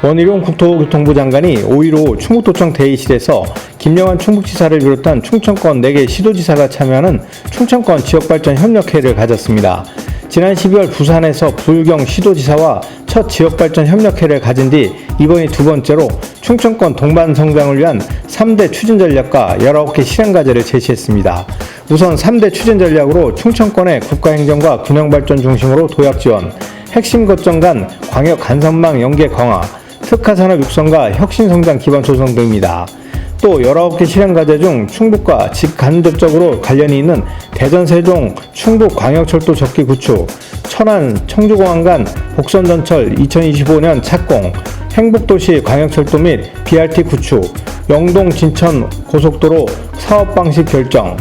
원희룡 국토교통부 장관이 5일 오후 충북도청 대의실에서 김영환 충북지사를 비롯한 충청권 4개 시도지사가 참여하는 충청권 지역발전협력회를 가졌습니다. 지난 12월 부산에서 부울경 시도지사와 첫 지역발전협력회를 가진 뒤 이번이 두 번째로 충청권 동반 성장을 위한 3대 추진 전략과 19개 실행과제를 제시했습니다. 우선 3대 추진 전략으로 충청권의 국가행정과 균형발전 중심으로 도약 지원, 핵심 거점 간 광역 간선망 연계 강화, 특화산업 육성과 혁신성장 기반 조성 등입니다. 또 19개 실행과제 중 충북과 직간접적으로 관련이 있는 대전 세종 충북광역철도 적기 구축, 천안 청주공항 간 복선전철 2025년 착공, 행복도시 광역철도 및 BRT 구축, 영동 진천 고속도로 사업방식 결정,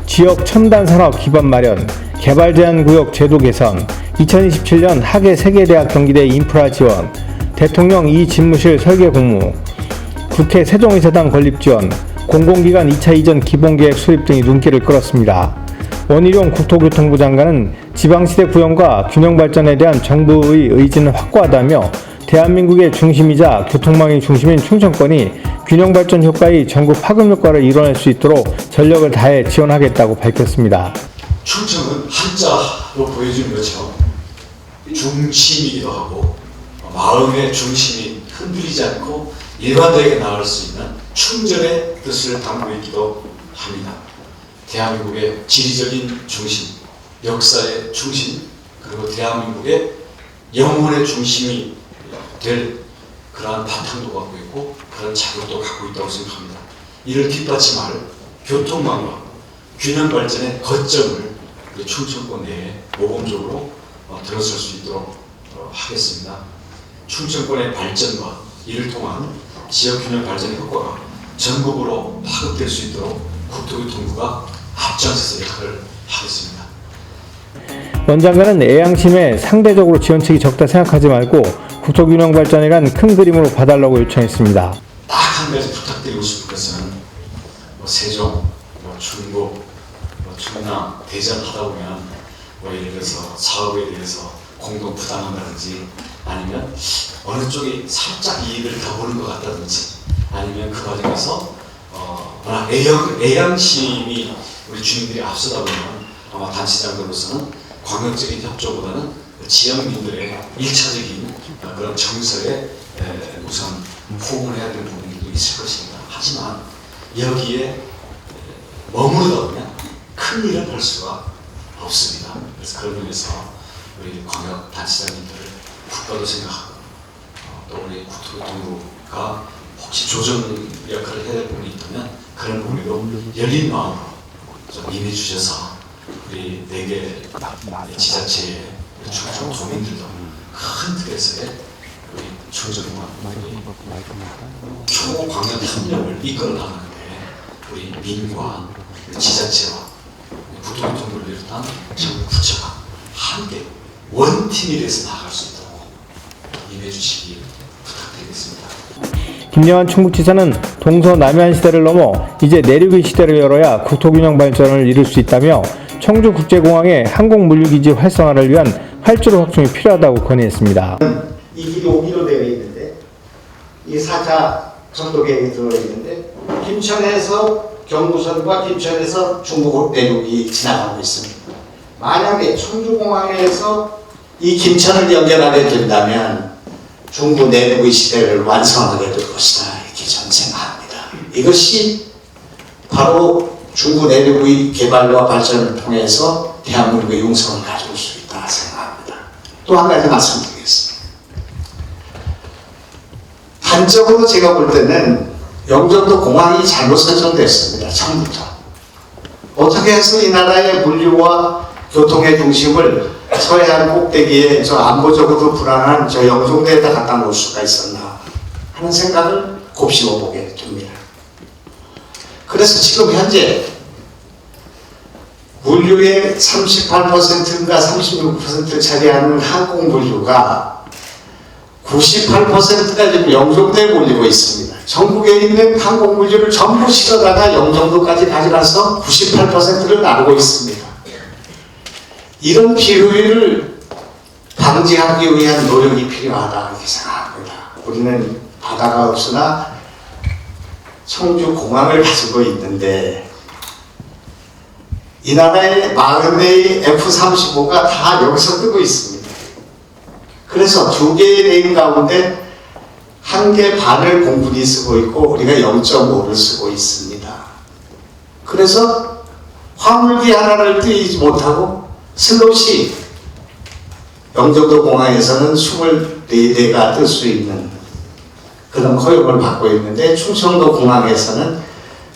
지역 첨단 산업 기반 마련, 개발제한구역 제도 개선, 2027년 하계 세계대학 경기대 인프라 지원, 대통령 이집무실 설계 공모, 국회 세종의사당 건립 지원, 공공기관 2차 이전 기본계획 수립 등이 눈길을 끌었습니다. 원희룡 국토교통부 장관은 지방시대 구현과 균형발전에 대한 정부의 의지는 확고하다며 대한민국의 중심이자 교통망의 중심인 충청권이 균형발전 효과의 전국 파급 효과를 이뤄낼 수 있도록 전력을 다해 지원하겠다고 밝혔습니다. 충청은 한자로 보여주는 것처럼 중심이기도 하고 마음의 중심이 흔들리지 않고 일관되게 나갈 수 있는 충전의 뜻을 담고 있기도 합니다. 대한민국의 지리적인 중심, 역사의 중심, 그리고 대한민국의 영혼의 중심이 될 그러한 바탕도 갖고 있고 그런 자격도 갖고 있다고 생각합니다. 이를 뒷받침할 교통망과 균형 발전의 거점을 우리 충청권 내에 모범적으로 들어설 수 있도록 하겠습니다. 충청권의 발전과 이를 통한 지역균형 발전의 효과가 전국으로 파급될 수 있도록 국토교통부가 앞장서서 역할을 하겠습니다. 원 장관은 애양심에 상대적으로 지원책이 적다 생각하지 말고 국토균형 발전이란 큰 그림으로 봐달라고 요청했습니다. 딱 한 가지 부탁드리고 싶은 것은 세종, 충북, 충남, 대전 하다 보면 예를 들어서 사업에 대해서 공동 부담한다든지 아니면 어느 쪽이 살짝 이익을 더 보는 것 같다든지 아니면 그 과정에서 워낙 애양심이 우리 주민들이 앞서다 보면 아마 단체장들로서는 광역적인 협조보다는 지역민들의 1차적인 그런 정서에 우선 호응을 해야 되는 부분도 있을 것입니다. 하지만 여기에 머무르다 보면 큰 일은 할 수가 없습니다. 그래서 그런 면에서 우리 광역 단체장님들을 국가도 생각하고 또 우리 국토교통부가 혹시 조정 역할을 해야 될 부분이 있다면 그런 부분에도 열린 마음으로 좀 임해 주셔서 우리 4개 지자체의 충청 도민들도 큰 틀에서의 우리 충청과 초광역 협력을 이끌어 나가는데 우리 민과 지자체와 국토교통부를 비롯한 정부 부처가 함께 원팀이 돼서 나아갈 수 있도록 임해 주시기 부탁드리겠습니다. 김영환 충북지사는 동서남해안 시대를 넘어 이제 내륙의 시대를 열어야 국토균형 발전을 이룰 수 있다며 청주국제공항의 항공물류기지 활성화를 위한 활주로 확충이 필요하다고 건의했습니다. 이 길이 5km 되어 있는데 이 4차 전도계획에 들어가 있는데 김천에서 경부선과 김천에서 중국 내륙이 지나가고 있습니다. 만약에 청주공항에서 이 김천을 연결하게 된다면 중국 내륙의 시대를 완성하게 될 것이다 이렇게 저는 생각합니다. 이것이 바로 중국 내륙의 개발과 발전을 통해서 대한민국의 융성을 가져올 수 있다 생각합니다. 또 한 가지 말씀드리겠습니다. 단적으로 제가 볼 때는 영종도 공항이 잘못 설정됐습니다. 처음부터. 어떻게 해서 이 나라의 물류와 교통의 중심을 서해안 꼭대기에 저 안보적으로 불안한 저 영종대에다 갖다 놓을 수가 있었나 하는 생각을 곱씹어 보게 됩니다. 그래서 지금 현재 물류의 38%인가 36% 차지하는 항공 물류가 98%가 지금 영종도에 몰리고 있습니다. 전국에 있는 항공 물류를 전부 실어다가 영종도까지 가져가서 98%를 나누고 있습니다. 이런 비효율을 방지하기 위한 노력이 필요하다 이렇게 생각합니다. 우리는 바다가 없으나 청주 공항을 가지고 있는데 이 나라의 40대의 F-35가 다 여기서 뜨고 있습니다. 그래서 2개의 레인 가운데 1개 반을 공군이 쓰고 있고 우리가 0.5를 쓰고 있습니다. 그래서 화물기 하나를 띄지 못하고 슬롯이 영종도 공항에서는 24대가 뜰 수 있는 그런 허용을 받고 있는데 충청도 공항에서는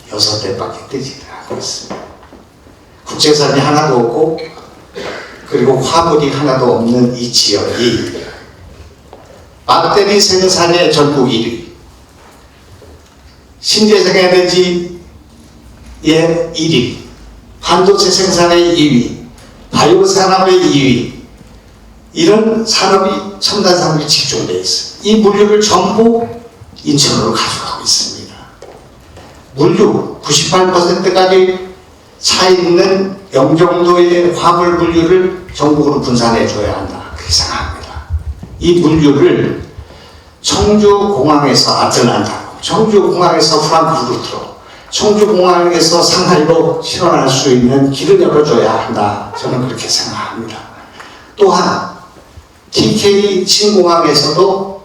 6대밖에 뜨지 않고 있습니다. 국제선이 하나도 없고 그리고 화물이 하나도 없는 이 지역이 배터리 생산의 전국 1위, 신재생 에너지의 1위, 반도체 생산의 2위, 바이오 산업의 2위, 이런 산업이 첨단 산업이 집중되어 있어요. 이 물류를 전부 인천으로 가져가고 있습니다. 물류 98%까지 차 있는 영종도의 화물 물류를 전국으로 분산해 줘야 한다. 그렇게 생각합니다. 이 물류를 청주공항에서 아틀란타로, 청주공항에서 프랑크푸르트로, 청주공항에서 상하이로 실현할 수 있는 길을 열어줘야 한다. 저는 그렇게 생각합니다. 또한 TK 신공항에서도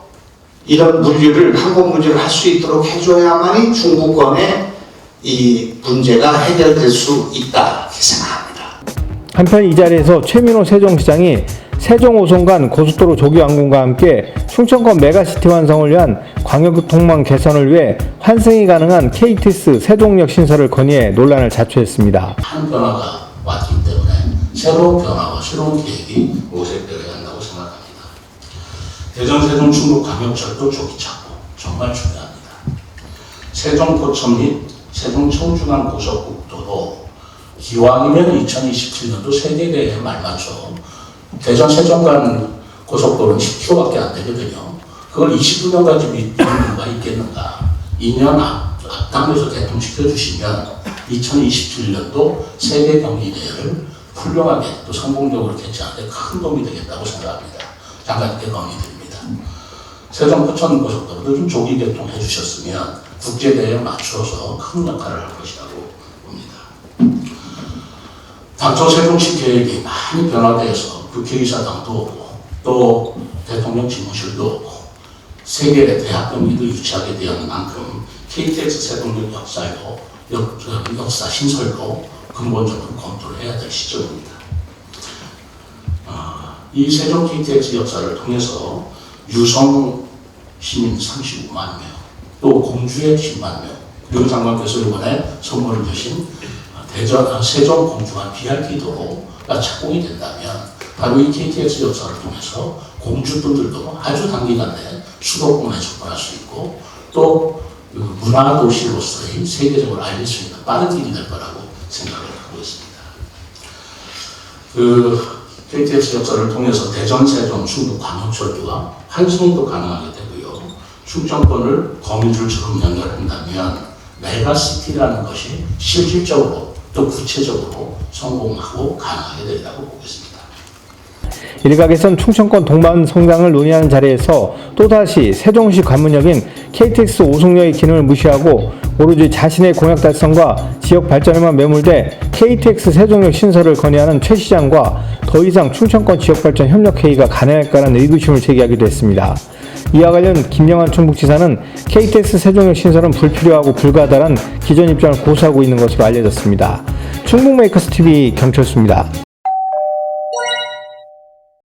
이런 물류를, 항공 물류를 할 수 있도록 해줘야만이 중부권의 이 문제가 해결될 수 있다. 이렇게 생각합니다. 한편 이 자리에서 최민호 세종시장이 세종 5송간 고속도로 조기 완공과 함께 충청권 메가시티 완성을 위한 광역교통망 개선을 위해 환승이 가능한 KTX 세종역 신설을 건의해 논란을 자초했습니다. 한 변화가 왔기 때문에 새로운 변화와 새로운 계획이 모색되어야 한다고 생각합니다. 대전 세종 충북 광역철도 조기 착공 정말 중요합니다. 세종 포천 및 세종 청주간 고속국도도 기왕이면 2027년도 세계대회에 말맞춰 대전 세종 간 고속도로는 10km밖에 안 되거든요. 그걸 29년까지 미루는 이유가 있겠는가? 2년 앞당겨서 개통시켜 주시면 2027년도 세계 경기대회를 훌륭하게 또 성공적으로 개최하는데 큰 도움이 되겠다고 생각합니다. 장관님께 건의드립니다. 세종 포천 고속도로도 좀 조기 개통해 주셨으면 국제대회에 맞춰서 큰 역할을 할 것이라고 봅니다. 당초 세종시 계획이 많이 변화되어서 국회의사당도 없고 또 대통령 집무실도 없고 세계의 대학 경기도 유치하게 되었는 만큼 KTX 세종역 역사 신설도 근본적으로 검토를 해야 될 시점입니다. 이 세종 KTX 역사를 통해서 유성 시민 35만 명, 또 공주의 10만 명, 그리고 장관께서 이번에 선물을 주신 세종 공주관 BRT 도로가 착공이 된다면 바로 이 KTX 역사를 통해서 공주분들도 아주 단기간 내에 수도권에 접근할 수 있고 또 문화도시로서의 세계적으로 알릴 수 있는 빠른 길이 될 거라고 생각을 하고 있습니다. KTX 역사를 통해서 대전, 세종, 충북, 광역철도가 환승도 가능하게 되고요. 충청권을 거미줄처럼 연결한다면 메가시티라는 것이 실질적으로 또 구체적으로 성공하고 가능하게 되리라고 보고 있습니다. 일각에선 충청권 동반 성장을 논의하는 자리에서 또다시 세종시 관문역인 KTX 5송역의 기능을 무시하고 오로지 자신의 공약 달성과 지역 발전에만 매몰돼 KTX 세종역 신설을 건의하는 최 시장과 더 이상 충청권 지역발전 협력회의가 가능할까라는 의구심을 제기하기도 했습니다. 이와 관련 김영환 충북지사는 KTX 세종역 신설은 불필요하고 불가하다는 기존 입장을 고수하고 있는 것으로 알려졌습니다. 충북메이커스TV 경철수입니다.